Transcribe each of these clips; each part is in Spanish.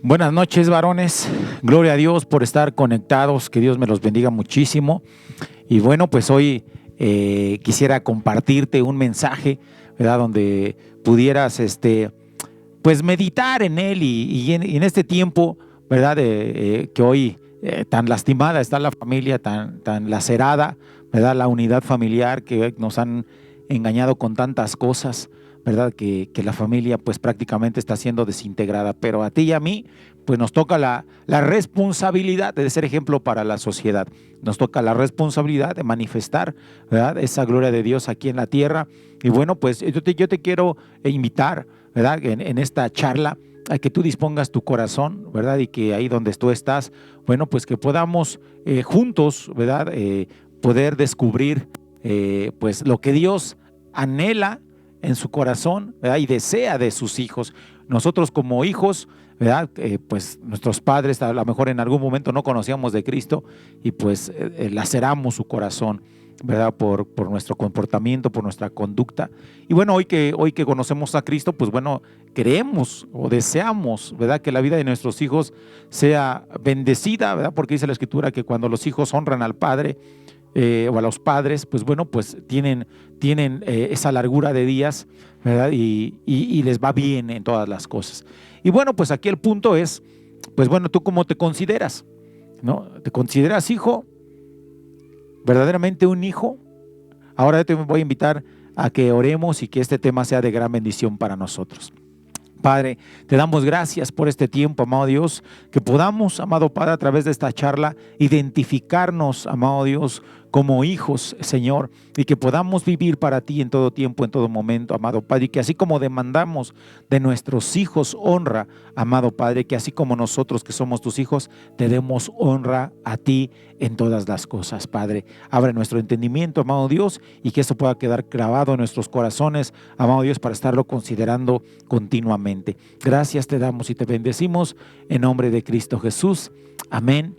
Buenas noches, varones. Gloria a Dios por estar conectados. Que Dios me los bendiga muchísimo. Y bueno, pues hoy quisiera compartirte un mensaje, ¿verdad? Donde pudieras, pues meditar en él y en este tiempo, ¿verdad? Que hoy tan lastimada está la familia, tan lacerada, ¿verdad? La unidad familiar, que nos han engañado con tantas cosas, ¿verdad? Que la familia pues prácticamente está siendo desintegrada, pero a ti y a mí pues nos toca la responsabilidad de ser ejemplo para la sociedad, nos toca la responsabilidad de manifestar, ¿verdad? Esa gloria de Dios aquí en la tierra. Y bueno, pues yo te quiero invitar, ¿verdad? En esta charla a que tú dispongas tu corazón, ¿verdad? Y que ahí donde tú estás, bueno, pues que podamos juntos, ¿verdad? Poder descubrir pues lo que Dios anhela en su corazón, ¿verdad? Y desea de sus hijos. Nosotros como hijos, ¿verdad? Pues nuestros padres a lo mejor en algún momento no conocíamos de Cristo y pues laceramos su corazón, ¿verdad? Por nuestro comportamiento, por nuestra conducta. Y bueno, hoy que conocemos a Cristo, pues bueno, queremos o deseamos, ¿verdad? Que la vida de nuestros hijos sea bendecida, ¿verdad? Porque dice la Escritura que cuando los hijos honran al Padre, o a los padres, pues bueno, pues tienen esa largura de días, ¿verdad? Y les va bien en todas las cosas. Y bueno, pues aquí el punto es, pues bueno, ¿tú cómo te consideras? ¿No? ¿Te consideras hijo? ¿Verdaderamente un hijo? Ahora yo te voy a invitar a que oremos y que este tema sea de gran bendición para nosotros. Padre, te damos gracias por este tiempo, amado Dios, que podamos, amado Padre, a través de esta charla, identificarnos, amado Dios, como hijos, Señor, y que podamos vivir para ti en todo tiempo, en todo momento, amado Padre, y que así como demandamos de nuestros hijos honra, amado Padre, que así como nosotros que somos tus hijos, te demos honra a ti en todas las cosas, Padre. Abre nuestro entendimiento, amado Dios, y que eso pueda quedar grabado en nuestros corazones, amado Dios, para estarlo considerando continuamente. Gracias te damos y te bendecimos en nombre de Cristo Jesús. Amén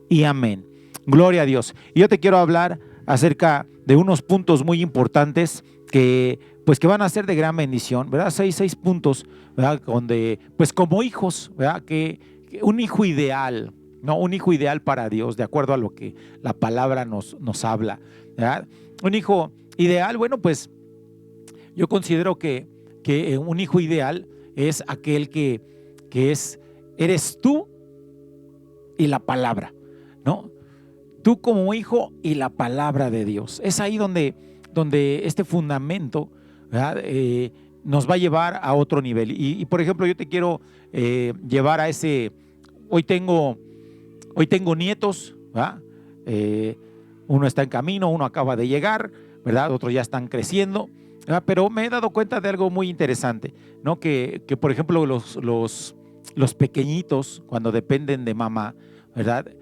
y amén. Gloria a Dios. Y yo te quiero hablar acerca de unos puntos muy importantes que van a ser de gran bendición, ¿verdad? Seis puntos, ¿verdad? Donde, pues como hijos, ¿verdad? Que un hijo ideal, ¿no? Un hijo ideal para Dios, de acuerdo a lo que la palabra nos habla, ¿verdad? Un hijo ideal, bueno, pues yo considero que un hijo ideal es aquel que eres tú y la palabra, ¿no? Tú como hijo y la palabra de Dios. Es ahí donde este fundamento, ¿verdad? Nos va a llevar a otro nivel. Y por ejemplo, yo te quiero llevar a ese. Hoy tengo nietos, ¿verdad? Uno está en camino, uno acaba de llegar, ¿verdad? Otros ya están creciendo, ¿verdad? Pero me he dado cuenta de algo muy interesante, ¿no? Que por ejemplo los pequeñitos, cuando dependen de mamá, ¿verdad?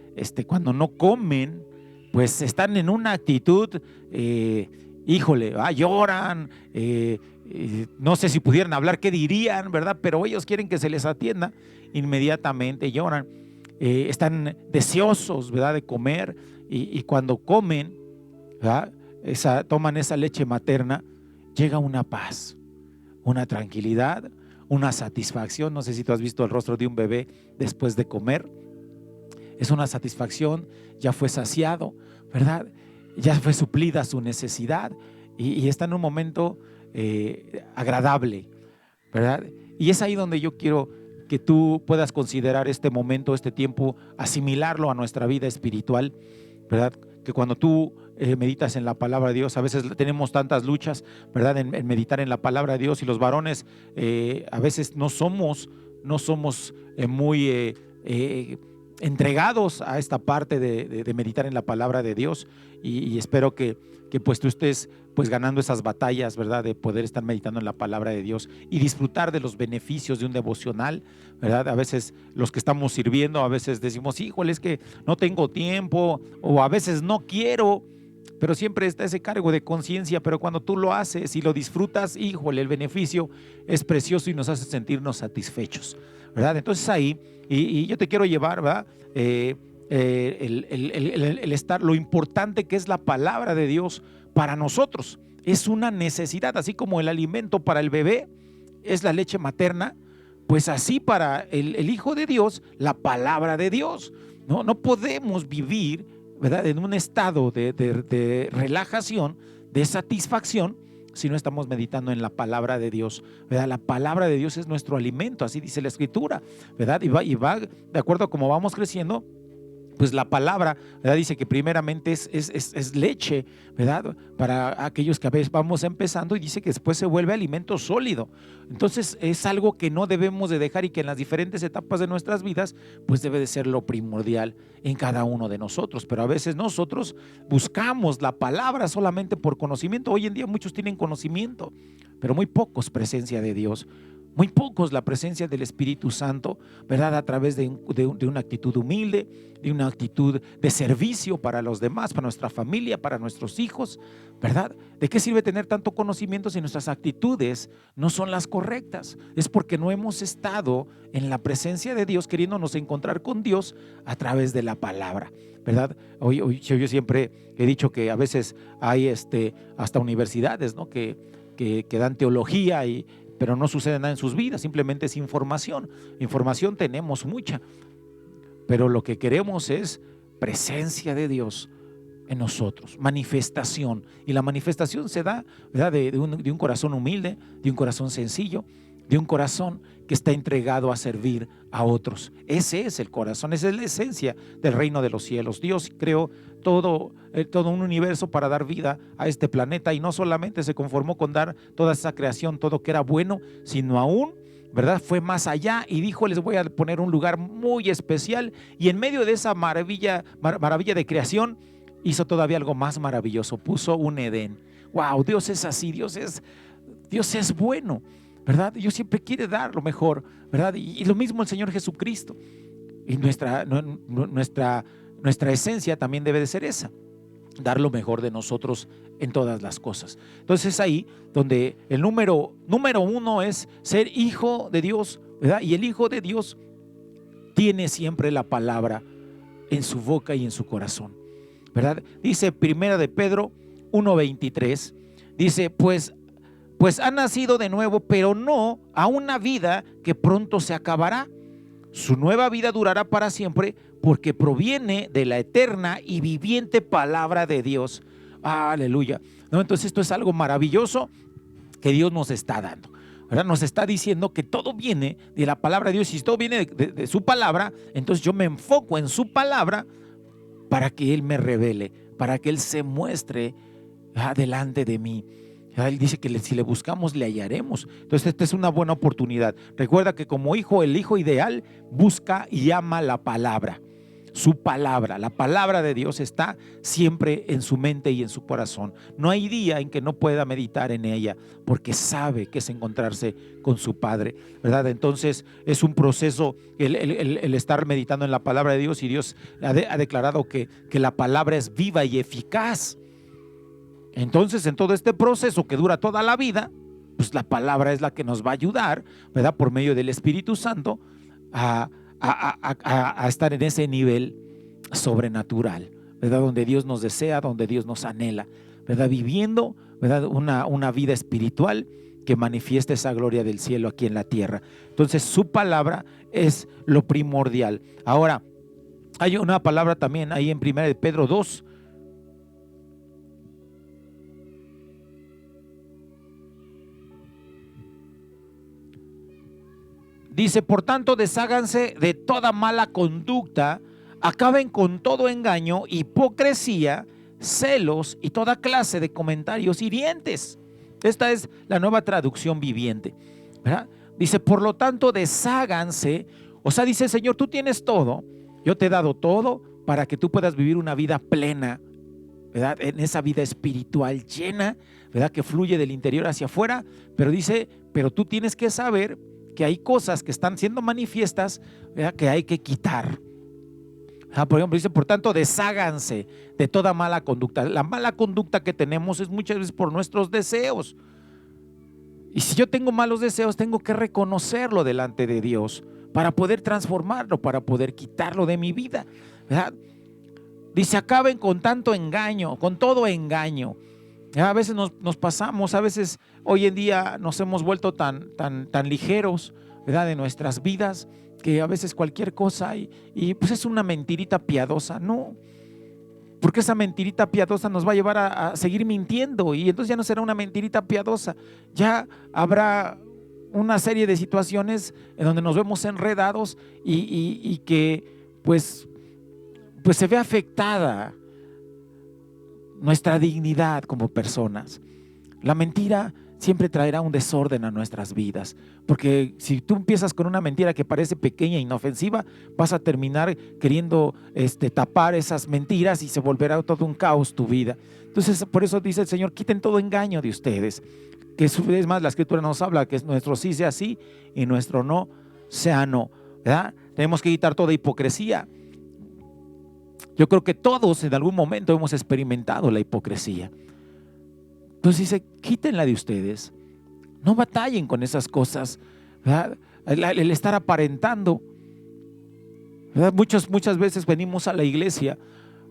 Cuando no comen, pues están en una actitud, híjole, lloran, no sé si pudieran hablar, qué dirían, ¿verdad? Pero ellos quieren que se les atienda, inmediatamente lloran, están deseosos, ¿verdad? De comer, y cuando comen, ¿verdad? Toman esa leche materna, llega una paz, una tranquilidad, una satisfacción. No sé si tú has visto el rostro de un bebé después de comer. Es una satisfacción, ya fue saciado, ¿verdad? Ya fue suplida su necesidad y está en un momento agradable, ¿verdad? Y es ahí donde yo quiero que tú puedas considerar este momento, este tiempo, asimilarlo a nuestra vida espiritual, ¿verdad? Que cuando tú meditas en la palabra de Dios, a veces tenemos tantas luchas, ¿verdad? En meditar en la palabra de Dios, y los varones a veces no somos muy entregados a esta parte de meditar en la palabra de Dios, y espero que pues tú estés pues ganando esas batallas, ¿verdad? De poder estar meditando en la palabra de Dios y disfrutar de los beneficios de un devocional, ¿verdad? A veces los que estamos sirviendo, a veces decimos, híjole, es que no tengo tiempo, o a veces no quiero, pero siempre está ese cargo de conciencia. Pero cuando tú lo haces y lo disfrutas, híjole, el beneficio es precioso y nos hace sentirnos satisfechos, ¿verdad? Entonces ahí, y yo te quiero llevar, ¿verdad? El estar, lo importante que es la palabra de Dios para nosotros. Es una necesidad, así como el alimento para el bebé es la leche materna, pues así para el Hijo de Dios, la palabra de Dios. No podemos vivir, ¿verdad?, en un estado de relajación, de satisfacción, si no estamos meditando en la palabra de Dios, ¿verdad? La palabra de Dios es nuestro alimento, así dice la Escritura, ¿verdad? Y va de acuerdo a cómo vamos creciendo. Pues la palabra, ¿verdad?, dice que primeramente es leche, ¿verdad?, para aquellos que a veces vamos empezando, y dice que después se vuelve alimento sólido. Entonces es algo que no debemos de dejar, y que en las diferentes etapas de nuestras vidas pues debe de ser lo primordial en cada uno de nosotros. Pero a veces nosotros buscamos la palabra solamente por conocimiento. Hoy en día muchos tienen conocimiento, pero muy pocos presencia de Dios. Muy pocos la presencia del Espíritu Santo, ¿verdad?, a través de una actitud humilde, de una actitud de servicio para los demás, para nuestra familia, para nuestros hijos, ¿verdad? ¿De qué sirve tener tanto conocimiento si nuestras actitudes no son las correctas? Es porque no hemos estado en la presencia de Dios, queriéndonos encontrar con Dios a través de la palabra, ¿verdad? Hoy yo siempre he dicho que a veces hay hasta universidades, ¿no?, que dan teología, pero no sucede nada en sus vidas, simplemente es información. Información tenemos mucha, pero lo que queremos es presencia de Dios en nosotros, manifestación. Y la manifestación se da, ¿verdad?, de un corazón humilde, de un corazón sencillo, de un corazón que está entregado a servir a otros. Ese es el corazón, esa es la esencia del reino de los cielos. Dios creó todo un universo para dar vida a este planeta, y no solamente se conformó con dar toda esa creación, todo que era bueno, sino aún, ¿verdad?, fue más allá y dijo: les voy a poner un lugar muy especial, y en medio de esa maravilla de creación hizo todavía algo más maravilloso, puso un Edén. Wow, Dios es así, Dios es bueno, ¿verdad? Dios siempre quiere dar lo mejor, ¿verdad? Y lo mismo el Señor Jesucristo. Y nuestra esencia también debe de ser esa, dar lo mejor de nosotros en todas las cosas. Entonces es ahí donde el número uno es ser hijo de Dios, ¿verdad? Y el hijo de Dios tiene siempre la palabra en su boca y en su corazón, ¿verdad? Dice primera de Pedro 1:23, dice: pues ha nacido de nuevo, pero no a una vida que pronto se acabará. Su nueva vida durará para siempre, porque proviene de la eterna y viviente palabra de Dios. Aleluya. ¿No? Entonces esto es algo maravilloso que Dios nos está dando, ¿verdad? Nos está diciendo que todo viene de la palabra de Dios. Y si todo viene de su palabra, entonces yo me enfoco en su palabra para que Él me revele, para que Él se muestre delante de mí. Él dice que si le buscamos, le hallaremos. Entonces esta es una buena oportunidad. Recuerda que como hijo, el hijo ideal busca y ama la palabra, su palabra. La palabra de Dios está siempre en su mente y en su corazón. No hay día en que no pueda meditar en ella, porque sabe que es encontrarse con su Padre, ¿verdad? Entonces es un proceso el estar meditando en la palabra de Dios, y Dios ha declarado que la palabra es viva y eficaz. Entonces, en todo este proceso que dura toda la vida, pues la palabra es la que nos va a ayudar, ¿verdad?, por medio del Espíritu Santo a estar en ese nivel sobrenatural, ¿verdad?, donde Dios nos desea, donde Dios nos anhela, ¿verdad?, viviendo, ¿verdad?, una vida espiritual que manifieste esa gloria del cielo aquí en la tierra. Entonces su palabra es lo primordial. Ahora, hay una palabra también ahí en 1 de Pedro 2. Dice: por tanto, desháganse de toda mala conducta, acaben con todo engaño, hipocresía, celos y toda clase de comentarios hirientes. Esta es la Nueva Traducción Viviente, ¿verdad? Dice: por lo tanto, desháganse. O sea, dice el Señor: tú tienes todo, yo te he dado todo para que tú puedas vivir una vida plena, ¿verdad?, en esa vida espiritual llena, ¿verdad?, que fluye del interior hacia afuera. Pero dice: pero tú tienes que saber que hay cosas que están siendo manifiestas, ¿verdad?, que hay que quitar. Por ejemplo, dice: por tanto, desháganse de toda mala conducta. La mala conducta que tenemos es muchas veces por nuestros deseos. Y si yo tengo malos deseos, tengo que reconocerlo delante de Dios para poder transformarlo, para poder quitarlo de mi vida, ¿verdad? Dice: acaben con tanto engaño, con todo engaño. A veces nos pasamos, a veces hoy en día nos hemos vuelto tan ligeros, ¿verdad?, de nuestras vidas, que a veces cualquier cosa y pues es una mentirita piadosa. No, porque esa mentirita piadosa nos va a llevar a seguir mintiendo, y entonces ya no será una mentirita piadosa, ya habrá una serie de situaciones en donde nos vemos enredados y que pues se ve afectada nuestra dignidad como personas. La mentira siempre traerá un desorden a nuestras vidas, porque si tú empiezas con una mentira que parece pequeña e inofensiva, vas a terminar queriendo tapar esas mentiras y se volverá todo un caos tu vida. Entonces, por eso dice el Señor: quiten todo engaño de ustedes, que es más, la Escritura nos habla que nuestro sí sea sí y nuestro no sea no, ¿verdad? Tenemos que quitar toda hipocresía. Yo creo que todos en algún momento hemos experimentado la hipocresía. Entonces dice: quítenla de ustedes, no batallen con esas cosas, ¿verdad? El estar aparentando, ¿verdad? Muchas veces venimos a la iglesia,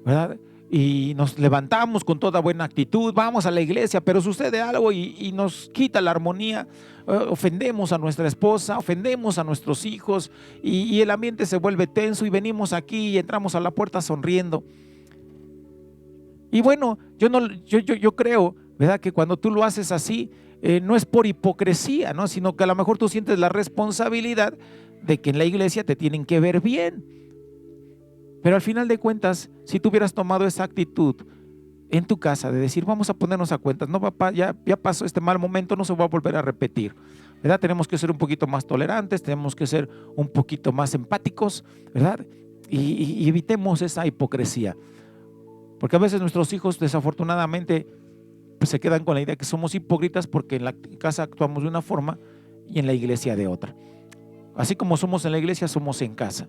¿verdad?, y nos levantamos con toda buena actitud, vamos a la iglesia, pero sucede algo y nos quita la armonía, ofendemos a nuestra esposa, ofendemos a nuestros hijos, y el ambiente se vuelve tenso, y venimos aquí y entramos a la puerta sonriendo. Y bueno, yo creo, ¿verdad?, que cuando tú lo haces así, no es por hipocresía, ¿no?, sino que a lo mejor tú sientes la responsabilidad de que en la iglesia te tienen que ver bien. Pero al final de cuentas, si tú hubieras tomado esa actitud en tu casa de decir: vamos a ponernos a cuentas, no, papá, ya pasó este mal momento, no se va a volver a repetir, ¿verdad? Tenemos que ser un poquito más tolerantes, tenemos que ser un poquito más empáticos, ¿verdad? Y evitemos esa hipocresía, porque a veces nuestros hijos, desafortunadamente, pues se quedan con la idea que somos hipócritas, porque en la casa actuamos de una forma y en la iglesia de otra. Así como somos en la iglesia, somos en casa,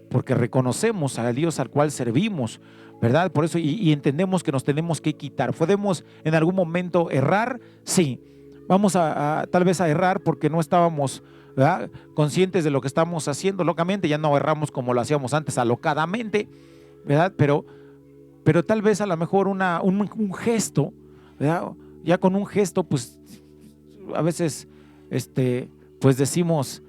porque reconocemos a Dios al cual servimos, ¿verdad? Por eso, y entendemos que nos tenemos que quitar. ¿Podemos en algún momento errar? Sí. Vamos tal vez a errar porque no estábamos, ¿verdad?, conscientes de lo que estamos haciendo. Locamente ya no erramos como lo hacíamos antes, alocadamente, ¿verdad? Pero tal vez a lo mejor un gesto, ¿verdad? Ya con un gesto, pues a veces pues decimos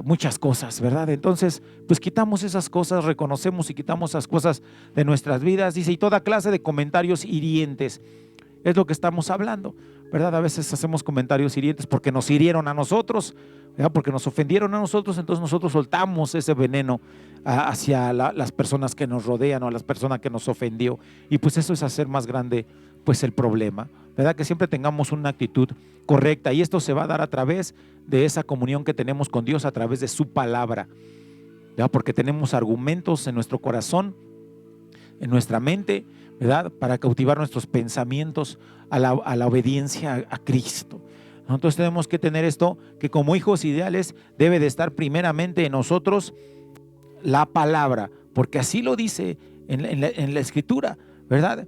muchas cosas, ¿verdad? Entonces, pues quitamos esas cosas, reconocemos y quitamos esas cosas de nuestras vidas. Dice: y toda clase de comentarios hirientes. Es lo que estamos hablando, ¿verdad? A veces hacemos comentarios hirientes porque nos hirieron a nosotros, ¿verdad?, porque nos ofendieron a nosotros. Entonces nosotros soltamos ese veneno hacia las personas que nos rodean, o a las personas que nos ofendió, y pues eso es hacer más grande pues el problema, ¿verdad? Que siempre tengamos una actitud correcta, y esto se va a dar a través de esa comunión que tenemos con Dios, a través de su palabra, ¿verdad? Porque tenemos argumentos en nuestro corazón, en nuestra mente, ¿verdad?, para cautivar nuestros pensamientos a la obediencia a Cristo. Entonces tenemos que tener esto, que como hijos ideales debe de estar primeramente en nosotros la palabra, porque así lo dice en la Escritura, ¿verdad?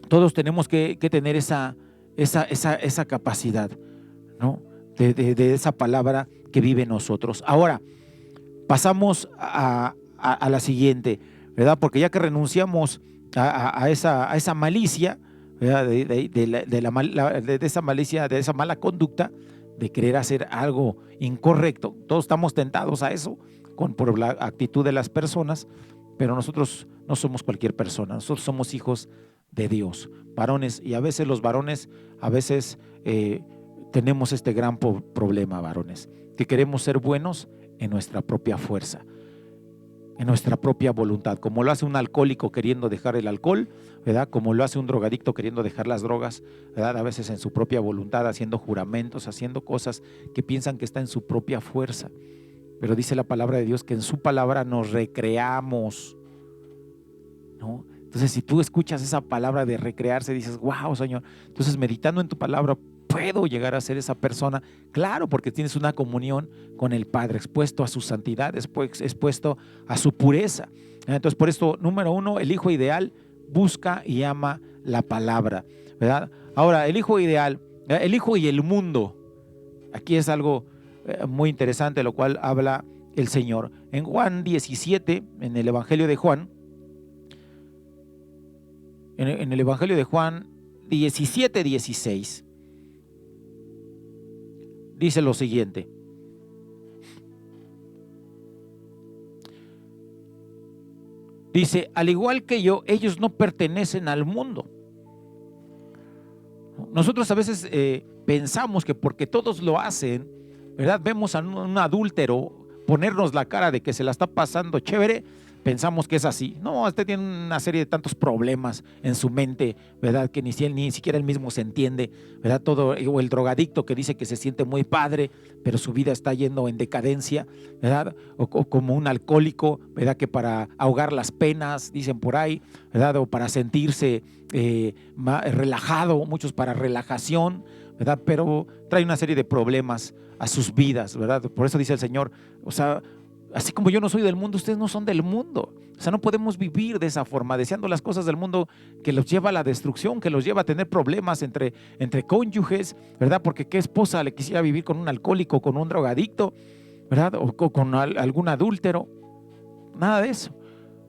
Todos tenemos que tener esa capacidad, ¿no?, de esa palabra que vive en nosotros. Ahora, pasamos a la siguiente, ¿verdad? Porque ya que renunciamos a esa malicia, ¿verdad?, de esa malicia, de esa mala conducta, de querer hacer algo incorrecto. Todos estamos tentados a eso por la actitud de las personas, pero nosotros no somos cualquier persona, nosotros somos hijos de Dios, varones, y a veces los varones, tenemos este gran problema, varones, que queremos ser buenos en nuestra propia fuerza, en nuestra propia voluntad, como lo hace un alcohólico queriendo dejar el alcohol, ¿verdad?, como lo hace un drogadicto queriendo dejar las drogas, ¿verdad?, a veces en su propia voluntad, haciendo juramentos, haciendo cosas que piensan que está en su propia fuerza. Pero dice la palabra de Dios que en su palabra nos recreamos, ¿no? Entonces, si tú escuchas esa palabra de recrearse, dices: wow, Señor, entonces meditando en tu palabra, ¿puedo llegar a ser esa persona? Claro, porque tienes una comunión con el Padre, expuesto a su santidad, expuesto a su pureza. Entonces, por esto, número uno, el hijo ideal busca y ama la palabra, ¿verdad? Ahora, el hijo ideal, el hijo y el mundo. Aquí es algo muy interesante, lo cual habla el Señor. En Juan 17, en el Evangelio de Juan, en el Evangelio de Juan 17:16, dice lo siguiente. Dice, al igual que yo, ellos no pertenecen al mundo. Nosotros a veces pensamos que porque todos lo hacen, ¿verdad? Vemos a un adúltero ponernos la cara de que se la está pasando chévere, pensamos que es así. No, usted tiene una serie de tantos problemas en su mente, ¿verdad? Que ni siquiera él mismo se entiende, ¿verdad? Todo, o el drogadicto que dice que se siente muy padre, pero su vida está yendo en decadencia, ¿verdad? O como un alcohólico, ¿verdad? Que para ahogar las penas, dicen por ahí, ¿verdad? O para sentirse relajado, muchos para relajación, ¿verdad? Pero trae una serie de problemas a sus vidas, ¿verdad? Por eso dice el Señor, o sea, así como yo no soy del mundo, ustedes no son del mundo. O sea, no podemos vivir de esa forma, deseando las cosas del mundo que los lleva a la destrucción, que los lleva a tener problemas entre cónyuges, ¿verdad? Porque qué esposa le quisiera vivir con un alcohólico, con un drogadicto, ¿verdad? O con algún adúltero. Nada de eso,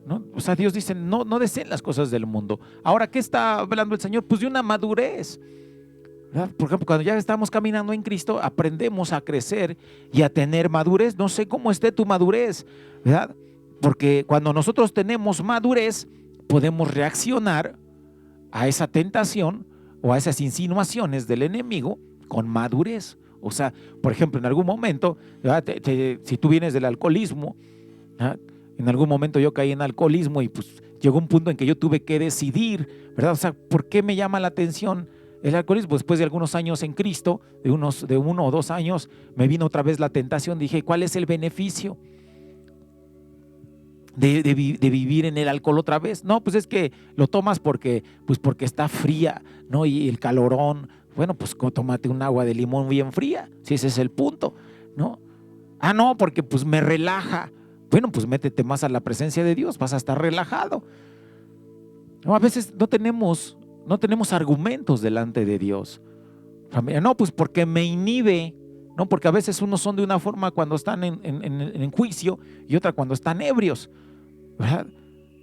¿no? O sea, Dios dice, no deseen las cosas del mundo. Ahora, ¿qué está hablando el Señor? Pues de una madurez, ¿verdad? Por ejemplo, cuando ya estamos caminando en Cristo, aprendemos a crecer y a tener madurez. No sé cómo esté tu madurez, ¿verdad? Porque cuando nosotros tenemos madurez, podemos reaccionar a esa tentación o a esas insinuaciones del enemigo con madurez. O sea, por ejemplo, en algún momento, si tú vienes del alcoholismo, ¿verdad? En algún momento yo caí en alcoholismo y pues llegó un punto en que yo tuve que decidir, ¿verdad? O sea, ¿por qué me llama la atención el alcoholismo? Después de algunos años en Cristo, de 1 o 2 años, me vino otra vez la tentación. Dije, ¿cuál es el beneficio de vivir en el alcohol otra vez? No, pues es que lo tomas porque está fría, ¿no? Y el calorón, bueno, pues tómate un agua de limón bien fría, si ese es el punto, ¿no? Ah, no, porque pues me relaja. Bueno, pues métete más a la presencia de Dios, vas a estar relajado. No, a veces no tenemos argumentos delante de Dios. Familia, no, pues porque me inhibe, no, porque a veces unos son de una forma cuando están en juicio y otra cuando están ebrios, ¿verdad?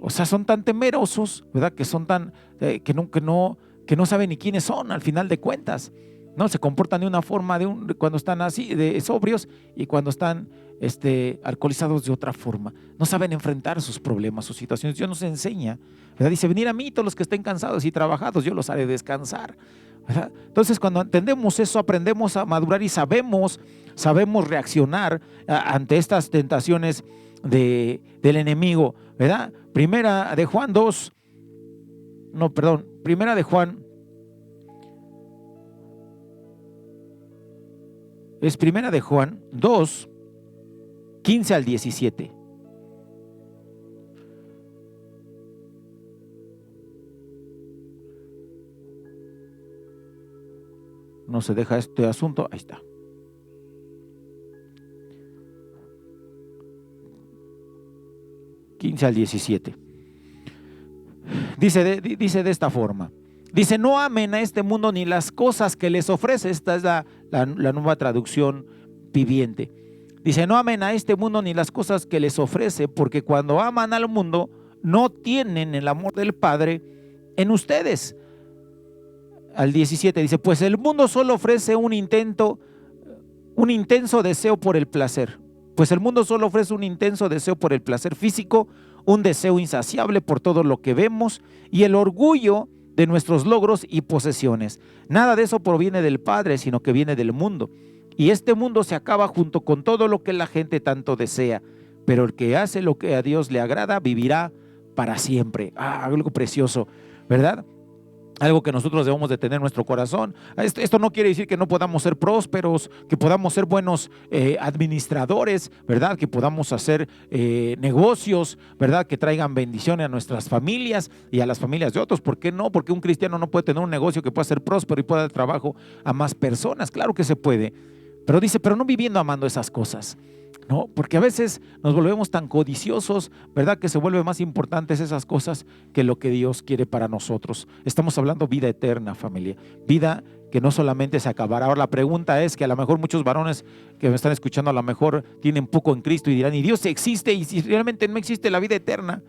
O sea, son tan temerosos, ¿verdad? Que son tan, que no saben ni quiénes son al final de cuentas, ¿no? Se comportan de una forma cuando están así, de sobrios, y cuando están alcoholizados de otra forma. No saben enfrentar sus problemas, sus situaciones. Dios nos enseña, ¿verdad? Dice, venid a mí todos los que estén cansados y trabajados, yo los haré descansar, ¿verdad? Entonces, cuando entendemos eso, aprendemos a madurar y sabemos reaccionar ante estas tentaciones del enemigo, ¿verdad? Primera de Juan 2, 15 al 17. No se deja este asunto, ahí está. ...15 al 17... Dice de esta forma. Dice, no amen a este mundo ni las cosas que les ofrece. Esta es la nueva traducción viviente. Dice, no amen a este mundo ni las cosas que les ofrece, porque cuando aman al mundo, no tienen el amor del Padre en ustedes. Al 17 dice, pues el mundo solo ofrece un intenso deseo por el placer. Pues el mundo solo ofrece un intenso deseo por el placer físico, un deseo insaciable por todo lo que vemos y el orgullo de nuestros logros y posesiones. Nada de eso proviene del Padre, sino que viene del mundo. Y este mundo se acaba junto con todo lo que la gente tanto desea. Pero el que hace lo que a Dios le agrada vivirá para siempre. Algo precioso, ¿verdad? Algo que nosotros debemos de tener en nuestro corazón. Esto no quiere decir que no podamos ser prósperos, que podamos ser buenos administradores, ¿verdad? Que podamos hacer negocios, ¿verdad? Que traigan bendición a nuestras familias y a las familias de otros. ¿Por qué no? Porque un cristiano no puede tener un negocio que pueda ser próspero y pueda dar trabajo a más personas. Claro que se puede. Pero dice, pero no viviendo amando esas cosas. No, porque a veces nos volvemos tan codiciosos, ¿verdad? Que se vuelven más importantes esas cosas que lo que Dios quiere para nosotros. Estamos hablando vida eterna, familia. Vida que no solamente se acabará. Ahora la pregunta es que a lo mejor muchos varones que me están escuchando a lo mejor tienen poco en Cristo y dirán, ¿y Dios existe? Y si realmente no existe la vida eterna,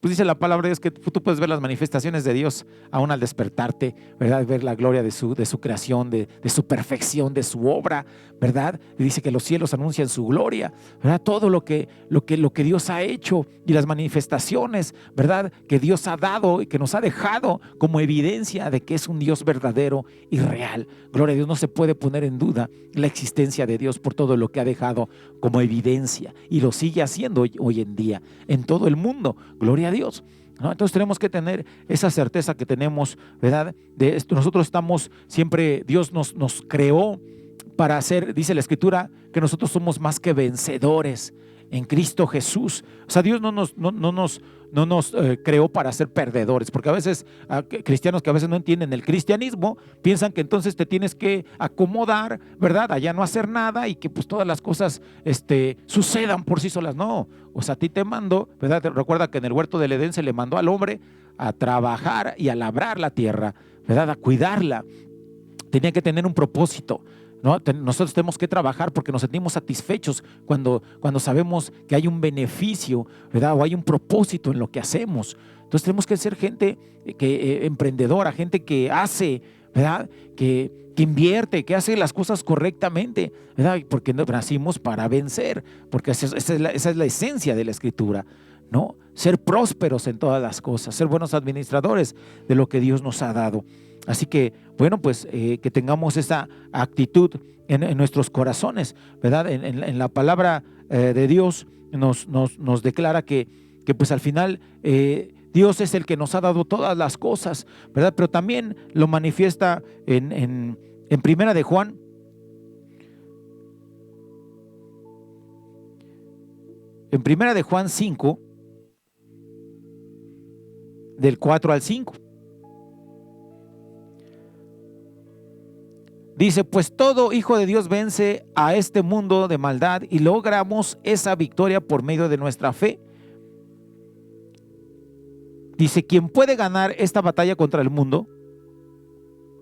pues dice la palabra de Dios que tú puedes ver las manifestaciones de Dios aún al despertarte, ¿verdad? Ver la gloria de su creación, de su perfección, de su obra, ¿verdad? Y dice que los cielos anuncian su gloria, ¿verdad? Todo lo que Dios ha hecho y las manifestaciones, ¿verdad? Que Dios ha dado y que nos ha dejado como evidencia de que es un Dios verdadero y real. Gloria a Dios, no se puede poner en duda la existencia de Dios por todo lo que ha dejado como evidencia y lo sigue haciendo hoy en día en todo el mundo. Gloria a Dios, ¿no? Entonces tenemos que tener esa certeza que tenemos, ¿verdad? De esto, nosotros estamos siempre, Dios nos creó para hacer, dice la Escritura, que nosotros somos más que vencedores en Cristo Jesús. O sea, Dios no nos creó para ser perdedores, porque a veces cristianos que a veces no entienden el cristianismo piensan que entonces te tienes que acomodar, ¿verdad? Allá no hacer nada y que pues todas las cosas sucedan por sí solas. No, o sea, a ti te mando, ¿verdad? Recuerda que en el huerto del Edén se le mandó al hombre a trabajar y a labrar la tierra, ¿verdad? A cuidarla. Tenía que tener un propósito, ¿no? Nosotros tenemos que trabajar porque nos sentimos satisfechos cuando sabemos que hay un beneficio, ¿verdad? O hay un propósito en lo que hacemos. Entonces tenemos que ser gente emprendedora, gente que hace, ¿verdad? Que invierte, que hace las cosas correctamente, ¿verdad? Porque nacimos para vencer, porque esa es la esencia de la Escritura, ¿no? Ser prósperos en todas las cosas, ser buenos administradores de lo que Dios nos ha dado. Así que, bueno, pues que tengamos esa actitud en nuestros corazones, ¿verdad? En la palabra de Dios nos declara que pues al final Dios es el que nos ha dado todas las cosas, ¿verdad? Pero también lo manifiesta en Primera de Juan. En Primera de Juan 5, del 4 al 5. Dice, pues todo hijo de Dios vence a este mundo de maldad y logramos esa victoria por medio de nuestra fe. Dice, ¿quién puede ganar esta batalla contra el mundo?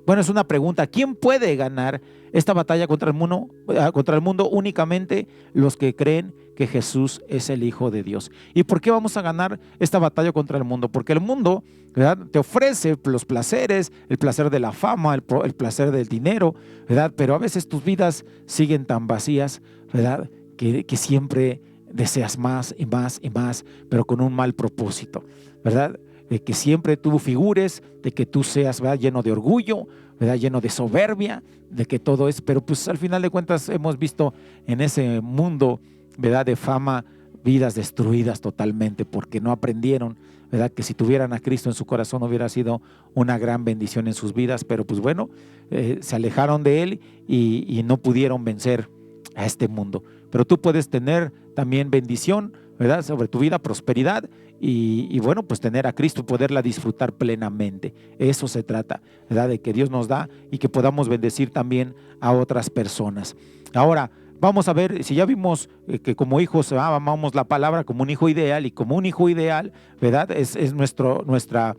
Bueno, es una pregunta. ¿Quién puede ganar esta batalla contra el mundo? Únicamente los que creen que Jesús es el Hijo de Dios. ¿Y por qué vamos a ganar esta batalla contra el mundo? Porque el mundo, ¿verdad?, te ofrece los placeres, el placer de la fama, el placer del dinero, ¿verdad? Pero a veces tus vidas siguen tan vacías, ¿verdad?, que siempre deseas más y más y más, pero con un mal propósito, ¿verdad? De que siempre tú figures, de que tú seas, ¿verdad?, lleno de orgullo, ¿verdad?, lleno de soberbia, de que todo es, pero pues al final de cuentas hemos visto en ese mundo, ¿verdad?, de fama, vidas destruidas totalmente porque no aprendieron, ¿verdad?, que si tuvieran a Cristo en su corazón hubiera sido una gran bendición en sus vidas, pero pues bueno, se alejaron de Él y no pudieron vencer a este mundo. Pero tú puedes tener también bendición, ¿verdad?, sobre tu vida, prosperidad y bueno, pues tener a Cristo, poderla disfrutar plenamente. Eso se trata, ¿verdad?, de que Dios nos da y que podamos bendecir también a otras personas. Ahora, vamos a ver, si ya vimos que como hijos amamos la palabra como un hijo ideal, y como un hijo ideal, ¿verdad?, es nuestra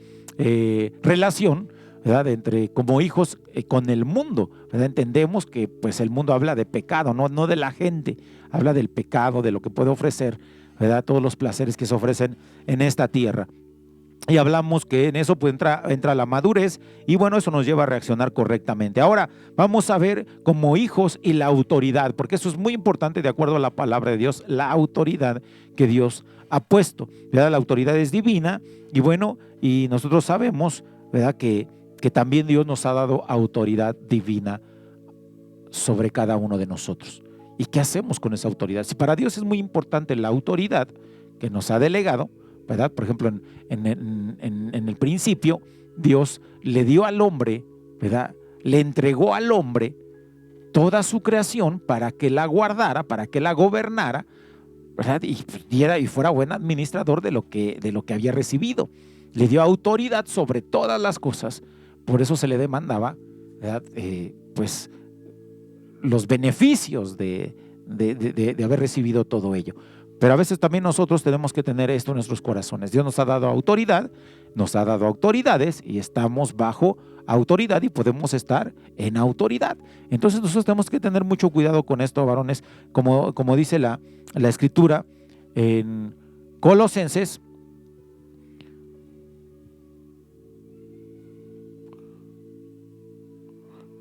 relación, ¿verdad?, entre como hijos con el mundo, ¿verdad? Entendemos que pues el mundo habla de pecado, no de la gente, habla del pecado, de lo que puede ofrecer, ¿verdad?, todos los placeres que se ofrecen en esta tierra. Y hablamos que en eso pues entra la madurez y bueno, eso nos lleva a reaccionar correctamente. Ahora vamos a ver como hijos y la autoridad, porque eso es muy importante de acuerdo a la palabra de Dios, la autoridad que Dios ha puesto, ¿verdad? La autoridad es divina y bueno, y nosotros sabemos, ¿verdad?, que también Dios nos ha dado autoridad divina sobre cada uno de nosotros. ¿Y qué hacemos con esa autoridad? Si para Dios es muy importante la autoridad que nos ha delegado, ¿verdad? Por ejemplo, en el principio, Dios le dio al hombre, ¿verdad?, le entregó al hombre toda su creación para que la guardara, para que la gobernara, ¿verdad?, y fuera buen administrador de lo que había recibido. Le dio autoridad sobre todas las cosas, por eso se le demandaba, ¿verdad?, pues los beneficios de haber recibido todo ello. Pero a veces también nosotros tenemos que tener esto en nuestros corazones. Dios nos ha dado autoridad, nos ha dado autoridades y estamos bajo autoridad y podemos estar en autoridad. Entonces nosotros tenemos que tener mucho cuidado con esto, varones, como dice la Escritura en Colosenses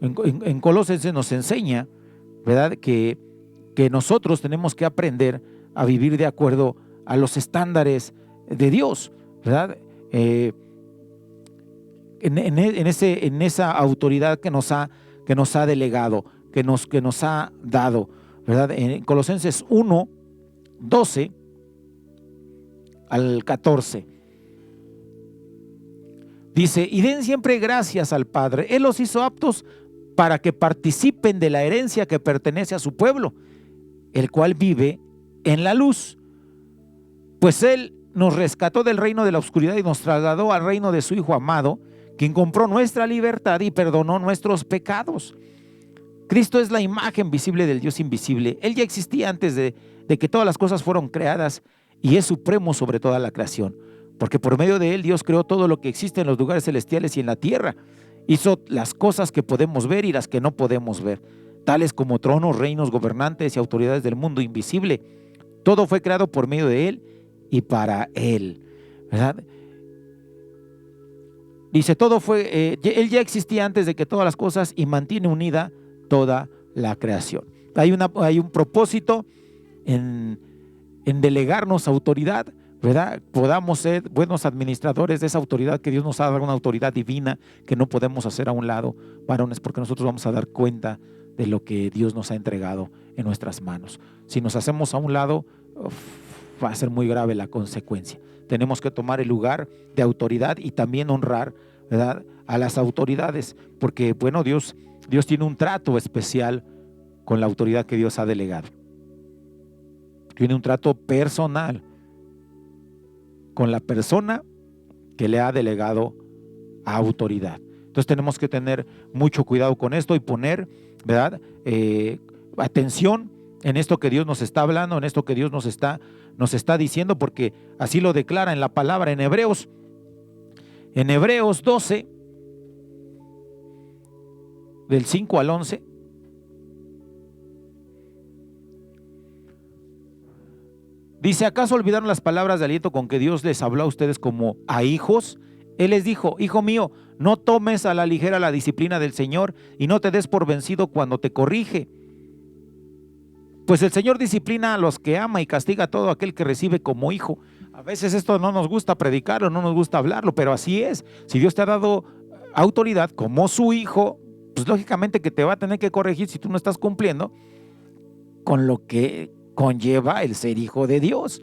En Colosenses nos enseña, ¿verdad?, que nosotros tenemos que aprender a vivir de acuerdo a los estándares de Dios, ¿verdad? En esa autoridad que nos ha delegado, que nos ha dado, ¿verdad? En Colosenses 1, 12 al 14. Dice: y den siempre gracias al Padre. Él los hizo aptos para que participen de la herencia que pertenece a su pueblo, el cual vive en la luz. Pues Él nos rescató del reino de la oscuridad y nos trasladó al reino de su Hijo amado, quien compró nuestra libertad y perdonó nuestros pecados. Cristo es la imagen visible del Dios invisible. Él ya existía antes de que todas las cosas fueron creadas y es supremo sobre toda la creación, porque por medio de Él Dios creó todo lo que existe en los lugares celestiales y en la tierra. Hizo las cosas que podemos ver y las que no podemos ver, tales como tronos, reinos, gobernantes y autoridades del mundo invisible. Todo fue creado por medio de Él y para Él, ¿verdad? Dice, Él ya existía antes de que todas las cosas y mantiene unida toda la creación. Hay un propósito en delegarnos autoridad, ¿verdad? Podamos ser buenos administradores de esa autoridad que Dios nos ha dado, una autoridad divina que no podemos hacer a un lado, varones, porque nosotros vamos a dar cuenta de lo que Dios nos ha entregado en nuestras manos. Si nos hacemos a un lado, va a ser muy grave la consecuencia. Tenemos que tomar el lugar de autoridad y también honrar, ¿verdad?, a las autoridades, porque bueno, Dios tiene un trato especial con la autoridad que Dios ha delegado. Tiene un trato personal con la persona que le ha delegado autoridad. Entonces tenemos que tener mucho cuidado con esto y poner, ¿verdad?, atención en esto que Dios nos está hablando, en esto que Dios nos está diciendo, porque así lo declara en la palabra en Hebreos 12, del 5 al 11. Dice: ¿acaso olvidaron las palabras de aliento con que Dios les habló a ustedes como a hijos? Él les dijo: hijo mío, no tomes a la ligera la disciplina del Señor y no te des por vencido cuando te corrige. Pues el Señor disciplina a los que ama y castiga a todo aquel que recibe como hijo. A veces esto no nos gusta predicarlo, no nos gusta hablarlo, pero así es. Si Dios te ha dado autoridad como su hijo, pues lógicamente que te va a tener que corregir si tú no estás cumpliendo con lo que conlleva el ser hijo de Dios,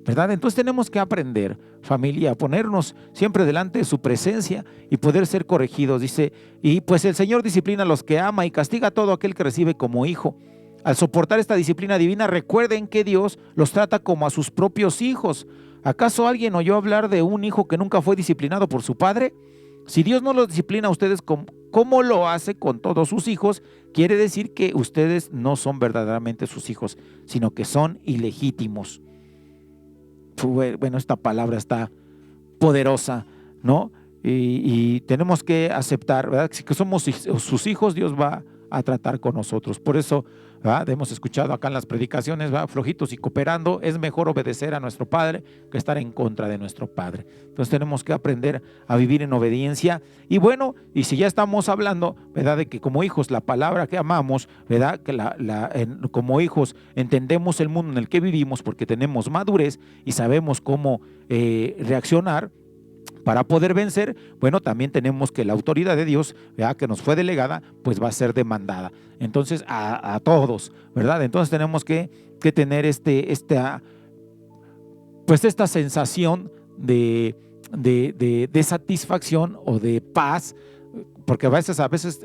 ¿verdad? Entonces tenemos que aprender, familia, a ponernos siempre delante de su presencia y poder ser corregidos. Dice: y pues el Señor disciplina a los que ama y castiga a todo aquel que recibe como hijo. Al soportar esta disciplina divina, recuerden que Dios los trata como a sus propios hijos. ¿Acaso alguien oyó hablar de un hijo que nunca fue disciplinado por su padre? Si Dios no los disciplina a ustedes como lo hace con todos sus hijos, quiere decir que ustedes no son verdaderamente sus hijos, sino que son ilegítimos. Bueno, esta palabra está poderosa, ¿no? Y tenemos que aceptar, ¿verdad?, que somos sus hijos. Dios va a tratar con nosotros. Por eso, ¿verdad?, hemos escuchado acá en las predicaciones, ¿verdad?, flojitos y cooperando, es mejor obedecer a nuestro Padre que estar en contra de nuestro Padre. Entonces tenemos que aprender a vivir en obediencia. Y bueno, y si ya estamos hablando, ¿verdad?, de que como hijos la palabra que amamos, ¿verdad?, que como hijos entendemos el mundo en el que vivimos porque tenemos madurez y sabemos cómo reaccionar para poder vencer. Bueno, también tenemos que la autoridad de Dios, ¿verdad?, que nos fue delegada, pues va a ser demandada. Entonces, a todos, ¿verdad? Entonces tenemos que tener esta sensación de satisfacción o de paz, porque a veces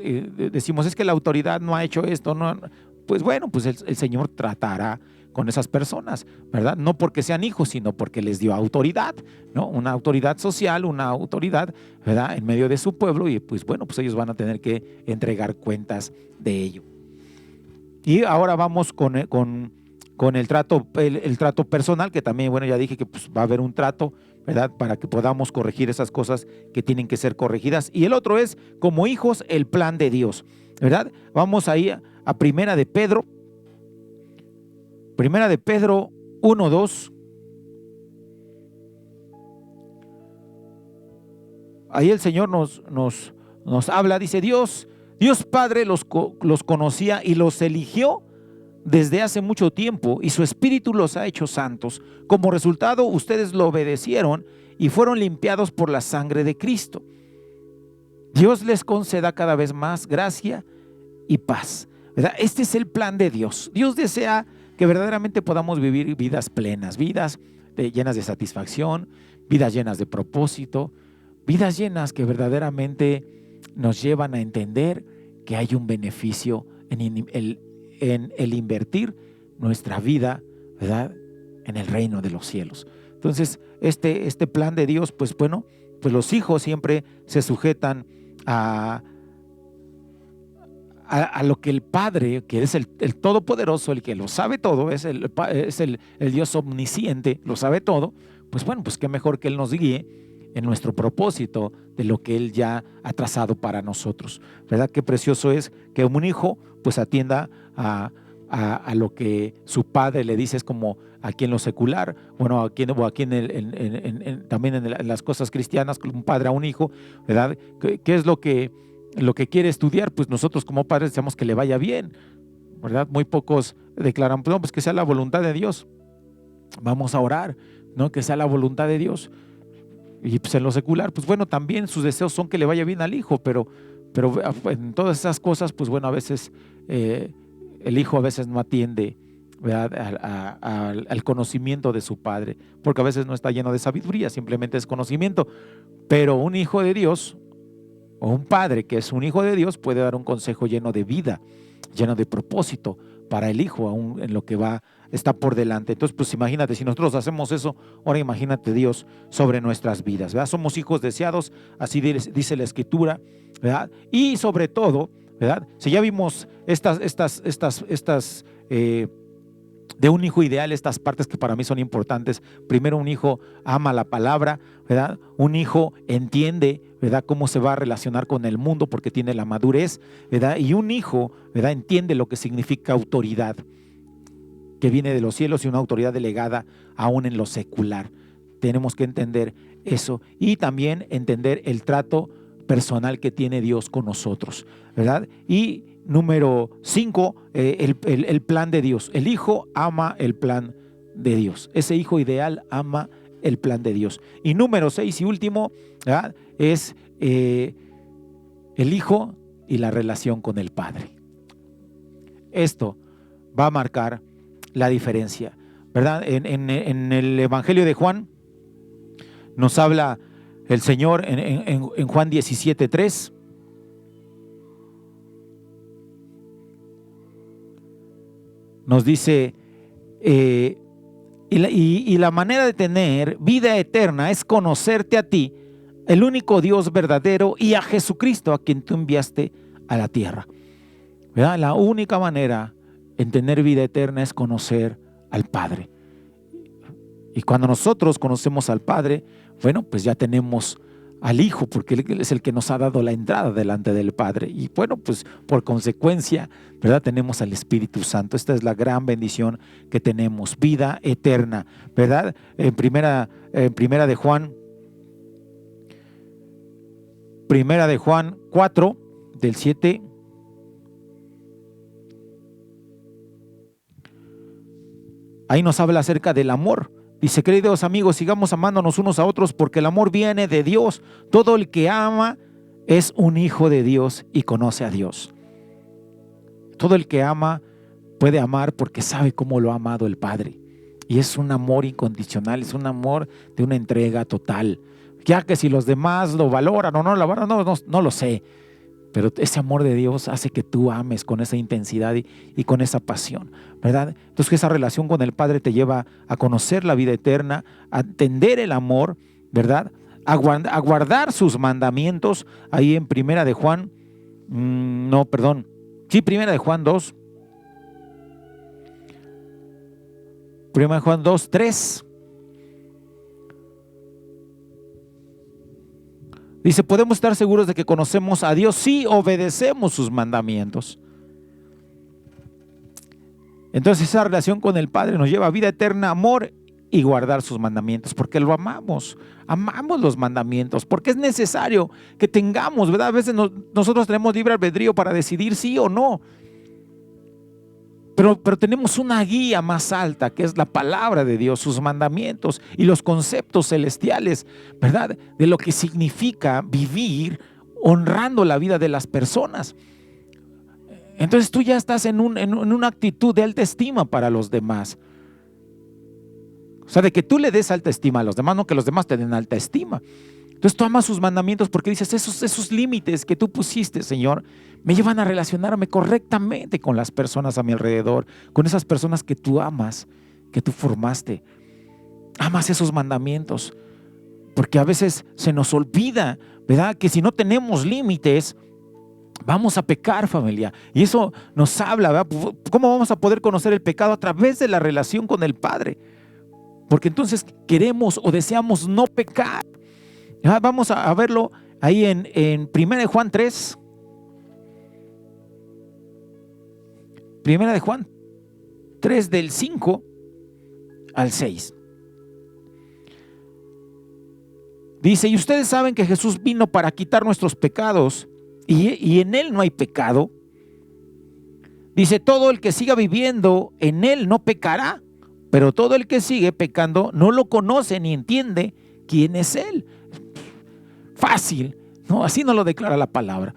decimos: es que la autoridad no ha hecho esto, no. Pues bueno, pues el Señor tratará con esas personas, ¿verdad? No porque sean hijos, sino porque les dio autoridad, ¿no? Una autoridad social, una autoridad, ¿verdad?, en medio de su pueblo, y pues bueno, pues ellos van a tener que entregar cuentas de ello. Y ahora vamos con el trato personal, que también, bueno, ya dije que pues va a haber un trato, ¿verdad?, para que podamos corregir esas cosas que tienen que ser corregidas. Y el otro es, como hijos, el plan de Dios, ¿verdad? Vamos ahí a Primera de Pedro 1:2. Ahí el Señor nos habla, dice: Dios Dios Padre los conocía y los eligió desde hace mucho tiempo, y su Espíritu los ha hecho santos. Como resultado, ustedes lo obedecieron y fueron limpiados por la sangre de Cristo. Dios les conceda cada vez más gracia y paz, ¿verdad? Este es el plan de Dios. Dios desea que verdaderamente podamos vivir vidas plenas, vidas llenas de satisfacción, vidas llenas de propósito, vidas llenas que verdaderamente nos llevan a entender que hay un beneficio en el invertir nuestra vida, ¿verdad?, en el reino de los cielos. Entonces, este plan de Dios, pues bueno, pues los hijos siempre se sujetan a lo que el Padre, que es el Todopoderoso, el que lo sabe todo, es el Dios omnisciente, lo sabe todo. Pues bueno, pues qué mejor que Él nos guíe en nuestro propósito de lo que Él ya ha trazado para nosotros, ¿verdad? Qué precioso es que un hijo pues atienda a lo que su padre le dice. Es como aquí en lo secular, bueno, aquí también en las cosas cristianas, un padre a un hijo, ¿verdad? ¿Qué es lo que quiere estudiar? Pues nosotros como padres deseamos que le vaya bien, ¿verdad? Muy pocos declaran, pues, no, pues que sea la voluntad de Dios. Vamos a orar, ¿no? Que sea la voluntad de Dios. Y pues en lo secular, pues bueno, también sus deseos son que le vaya bien al hijo, pero en todas esas cosas, pues bueno, a veces el hijo a veces no atiende, ¿verdad?, al conocimiento de su padre, porque a veces no está lleno de sabiduría, simplemente es conocimiento. Pero un hijo de Dios, o un padre que es un hijo de Dios, puede dar un consejo lleno de vida, lleno de propósito para el hijo, aún en lo que está por delante. Entonces, pues imagínate, si nosotros hacemos eso, ahora imagínate Dios sobre nuestras vidas, ¿verdad? Somos hijos deseados, así dice la Escritura, ¿verdad? Y sobre todo, ¿verdad?, si ya vimos estas de un hijo ideal, estas partes que para mí son importantes. Primero, un hijo ama la palabra, ¿verdad? Un hijo entiende, ¿verdad?, cómo se va a relacionar con el mundo porque tiene la madurez, ¿verdad? Y un hijo, ¿verdad?, entiende lo que significa autoridad, que viene de los cielos, y una autoridad delegada aún en lo secular. Tenemos que entender eso y también entender el trato personal que tiene Dios con nosotros, ¿verdad? Y número 5, el plan de Dios. El hijo ama el plan de Dios. Ese hijo ideal ama el plan de Dios. Y número 6 y último, ¿verdad?, es el hijo y la relación con el Padre. Esto va a marcar la diferencia, ¿verdad? En el Evangelio de Juan nos habla el Señor en Juan 17:3. Nos dice, y la manera de tener vida eterna es conocerte a ti, el único Dios verdadero, y a Jesucristo, a quien tú enviaste a la tierra, ¿verdad? La única manera en tener vida eterna es conocer al Padre. Y cuando nosotros conocemos al Padre, bueno, pues ya tenemos al Hijo, porque Él es el que nos ha dado la entrada delante del Padre. Y bueno, pues por consecuencia, ¿verdad?, tenemos al Espíritu Santo. Esta es la gran bendición que tenemos, vida eterna, ¿verdad? En primera de Juan 4, del 7. Ahí nos habla acerca del amor. Dice, queridos amigos, sigamos amándonos unos a otros, porque el amor viene de Dios. Todo el que ama es un hijo de Dios y conoce a Dios. Todo el que ama puede amar porque sabe cómo lo ha amado el Padre. Y es un amor incondicional, es un amor de una entrega total. Ya que si los demás lo valoran o no lo valoran, no lo sé. Pero ese amor de Dios hace que tú ames con esa intensidad y con esa pasión, ¿verdad? Entonces, que esa relación con el Padre te lleva a conocer la vida eterna, a entender el amor, ¿verdad?, a guardar sus mandamientos. Ahí en Primera de Juan 2, Primera de Juan 2:3. Dice, podemos estar seguros de que conocemos a Dios si obedecemos sus mandamientos. Entonces esa relación con el Padre nos lleva a vida eterna, amor y guardar sus mandamientos, porque lo amamos. Amamos los mandamientos, porque es necesario que tengamos, ¿verdad? A veces nosotros tenemos libre albedrío para decidir sí o no. Pero tenemos una guía más alta, que es la palabra de Dios, sus mandamientos y los conceptos celestiales, ¿verdad? De lo que significa vivir honrando la vida de las personas. Entonces tú ya estás en una actitud de alta estima para los demás. O sea, de que tú le des alta estima a los demás, no que los demás te den alta estima. Entonces tú amas sus mandamientos porque dices, esos límites que tú pusiste, Señor, me llevan a relacionarme correctamente con las personas a mi alrededor, con esas personas que tú amas, que tú formaste. Amas esos mandamientos, porque a veces se nos olvida, ¿verdad? Que si no tenemos límites, vamos a pecar, familia. Y eso nos habla, ¿verdad? ¿Cómo vamos a poder conocer el pecado? A través de la relación con el Padre. Porque entonces queremos o deseamos no pecar. Vamos a verlo ahí en 1 de Juan 3. 1 de Juan 3 del 5 al 6. Dice, y ustedes saben que Jesús vino para quitar nuestros pecados y en Él no hay pecado. Dice, todo el que siga viviendo en Él no pecará, pero todo el que sigue pecando no lo conoce ni entiende quién es Él. Fácil, ¿no? Así nos lo declara la palabra.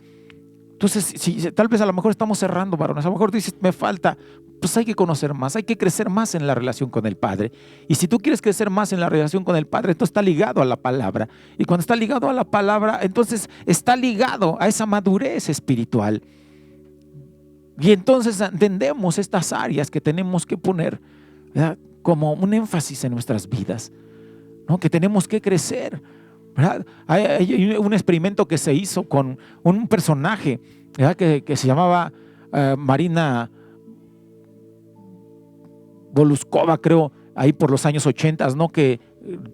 Entonces, si tal vez a lo mejor estamos cerrando, varones, a lo mejor dices, me falta, pues hay que conocer más, hay que crecer más en la relación con el Padre. Y si tú quieres crecer más en la relación con el Padre, esto está ligado a la palabra. Y cuando está ligado a la palabra, entonces está ligado a esa madurez espiritual. Y entonces entendemos estas áreas que tenemos que poner, ¿verdad?, como un énfasis en nuestras vidas, ¿no? Que tenemos que crecer, ¿verdad? Hay un experimento que se hizo con un personaje, ¿verdad?, que se llamaba Marina Voluskova, creo, ahí por los años 80, ¿no? Que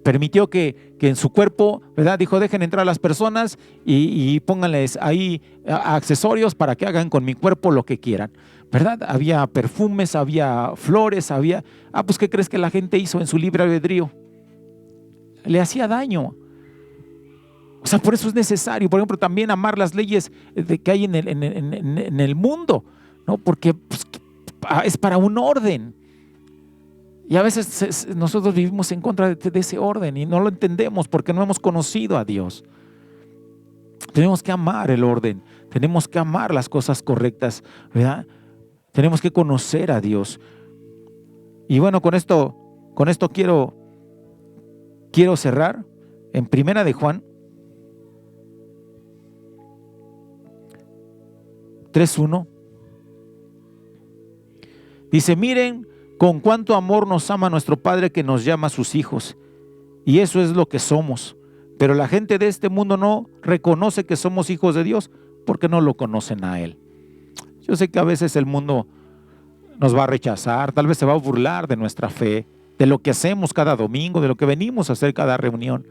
permitió que en su cuerpo, ¿verdad?, dijo, dejen entrar a las personas y pónganles ahí accesorios para que hagan con mi cuerpo lo que quieran, ¿verdad? Había perfumes, había flores, había... pues ¿qué crees que la gente hizo en su libre albedrío? Le hacía daño. O sea, por eso es necesario, por ejemplo, también amar las leyes que hay en el mundo, ¿no? Porque pues, es para un orden. Y a veces nosotros vivimos en contra de ese orden y no lo entendemos porque no hemos conocido a Dios. Tenemos que amar el orden, tenemos que amar las cosas correctas, ¿verdad? Tenemos que conocer a Dios. Y bueno, con esto quiero cerrar en 1 de Juan 3:1. Dice, miren con cuánto amor nos ama nuestro Padre, que nos llama a sus hijos. Y eso es lo que somos. Pero la gente de este mundo no reconoce que somos hijos de Dios porque no lo conocen a Él. Yo sé que a veces el mundo nos va a rechazar, tal vez se va a burlar de nuestra fe, de lo que hacemos cada domingo, de lo que venimos a hacer cada reunión.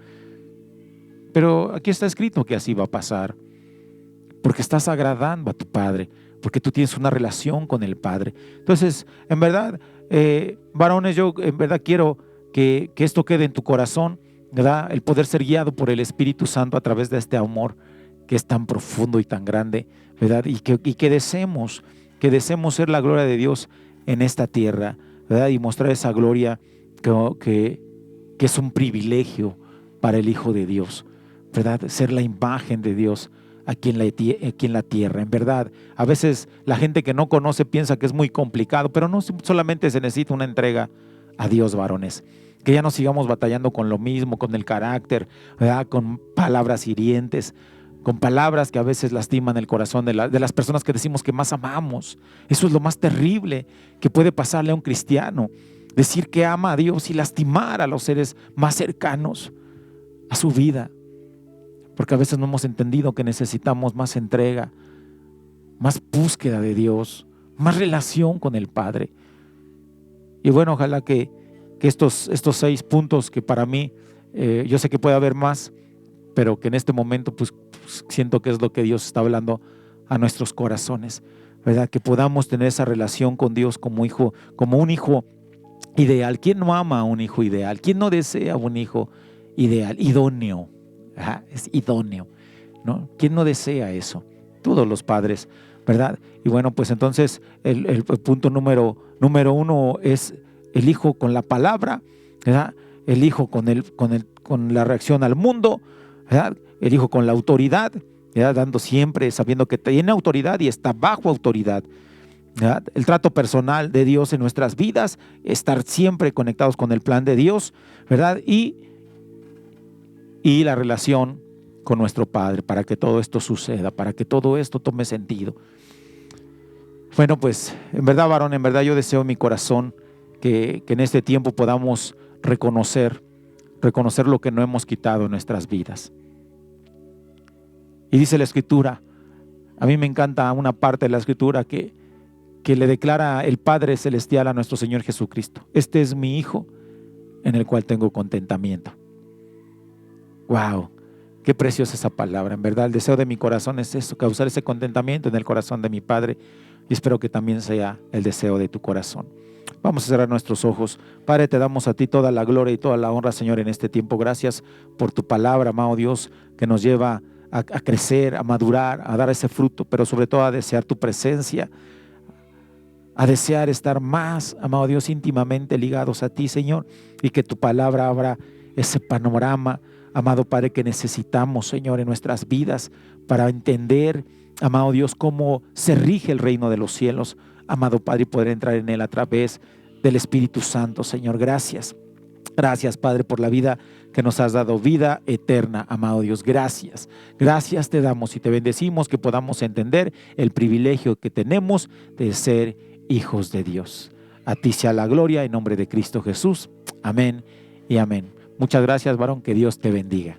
Pero aquí está escrito que así va a pasar, porque estás agradando a tu Padre, porque tú tienes una relación con el Padre. Entonces, en verdad, varones, yo en verdad quiero que esto quede en tu corazón, ¿verdad? El poder ser guiado por el Espíritu Santo a través de este amor que es tan profundo y tan grande, ¿verdad? Y que deseemos ser la gloria de Dios en esta tierra, ¿verdad? Y mostrar esa gloria que es un privilegio para el Hijo de Dios, ¿verdad? Ser la imagen de Dios aquí en la tierra. En verdad, a veces la gente que no conoce piensa que es muy complicado, pero no solamente se necesita una entrega a Dios, varones. Que ya no sigamos batallando con lo mismo, con el carácter, ¿verdad? Con palabras hirientes, con palabras que a veces lastiman el corazón de las personas que decimos que más amamos. Eso es lo más terrible que puede pasarle a un cristiano. Decir que ama a Dios y lastimar a los seres más cercanos a su vida. Porque a veces no hemos entendido que necesitamos más entrega, más búsqueda de Dios, más relación con el Padre. Y bueno, ojalá que estos 6 puntos que para mí, yo sé que puede haber más, pero que en este momento pues siento que es lo que Dios está hablando a nuestros corazones, ¿verdad? Que podamos tener esa relación con Dios como un hijo ideal. ¿Quién no ama a un hijo ideal? ¿Quién no desea un hijo ideal? Idóneo. Ajá, es idóneo, ¿no? ¿Quién no desea eso? Todos los padres, ¿verdad? Y bueno, pues entonces el punto número uno es el hijo con la palabra, ¿verdad? El hijo con la reacción al mundo, ¿verdad? El hijo con la autoridad, ¿verdad? Dando siempre, sabiendo que tiene autoridad y está bajo autoridad, ¿verdad? El trato personal de Dios en nuestras vidas, estar siempre conectados con el plan de Dios, ¿verdad? Y la relación con nuestro Padre, para que todo esto suceda, para que todo esto tome sentido. Bueno, pues en verdad, varón, en verdad yo deseo en mi corazón que en este tiempo podamos reconocer lo que no hemos quitado en nuestras vidas. Y dice la Escritura, a mí me encanta una parte de la Escritura que le declara el Padre Celestial a nuestro Señor Jesucristo: este es mi Hijo en el cual tengo contentamiento. Wow, qué preciosa esa palabra. En verdad, el deseo de mi corazón es eso, causar ese contentamiento en el corazón de mi Padre, y espero que también sea el deseo de tu corazón. Vamos a cerrar nuestros ojos. Padre, te damos a ti toda la gloria y toda la honra, Señor, en este tiempo. Gracias por tu palabra, amado Dios, que nos lleva a crecer, a madurar, a dar ese fruto, pero sobre todo a desear tu presencia, a desear estar más, amado Dios, íntimamente ligados a ti, Señor, y que tu palabra abra ese panorama, amado Padre, que necesitamos, Señor, en nuestras vidas para entender, amado Dios, cómo se rige el reino de los cielos, amado Padre, y poder entrar en él a través del Espíritu Santo, Señor. Gracias. Gracias, Padre, por la vida que nos has dado, vida eterna, amado Dios. Gracias. Gracias te damos y te bendecimos, que podamos entender el privilegio que tenemos de ser hijos de Dios. A ti sea la gloria en nombre de Cristo Jesús. Amén y amén. Muchas gracias, varón. Que Dios te bendiga.